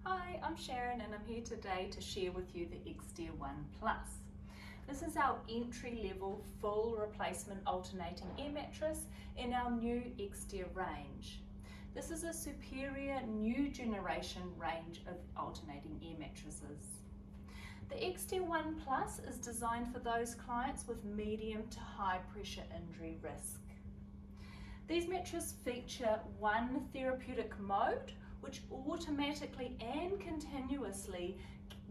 Hi, I'm Sharon and I'm here today to share with you the Axtair One Plus. This is our entry-level full replacement alternating air mattress in our new Axtair range. This is a superior new generation range of alternating air mattresses. The Axtair One Plus is designed for those clients with medium to high pressure injury risk. These mattresses feature one therapeutic mode which automatically and continuously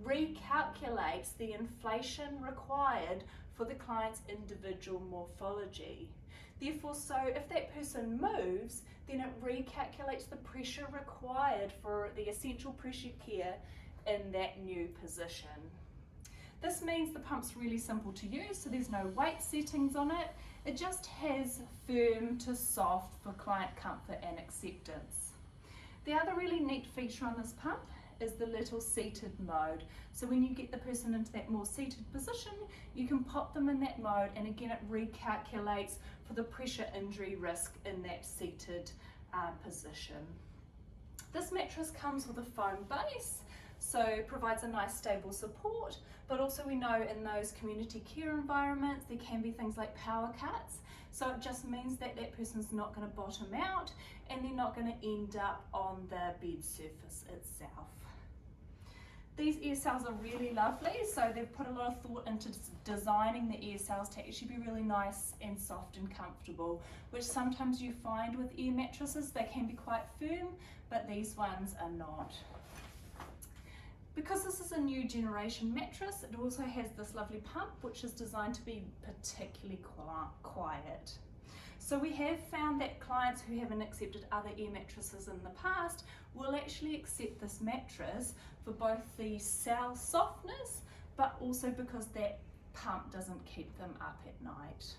recalculates the inflation required for the client's individual morphology. Therefore, so if that person moves, then it recalculates the pressure required for the essential pressure care in that new position. This means the pump's really simple to use, so there's no weight settings on it. It just has firm to soft for client comfort and acceptance. The other really neat feature on this pump is the little seated mode. So when you get the person into that more seated position, you can pop them in that mode, and again it recalculates for the pressure injury risk in that seated position. This mattress comes with a foam base, so it provides a nice stable support, but also we know in those community care environments there can be things like power cuts, so it just means that that person's not going to bottom out and they're not going to end up on the bed surface itself. These air cells are really lovely, so they've put a lot of thought into designing the air cells to actually be really nice and soft and comfortable, which sometimes you find with air mattresses, they can be quite firm, but these ones are not. Because this is a new generation mattress, it also has this lovely pump which is designed to be particularly quiet. So we have found that clients who haven't accepted other air mattresses in the past will actually accept this mattress for both the cell softness, but also because that pump doesn't keep them up at night.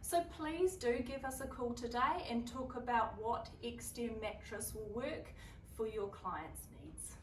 So please do give us a call today and talk about what Axtair mattress will work for your clients' needs.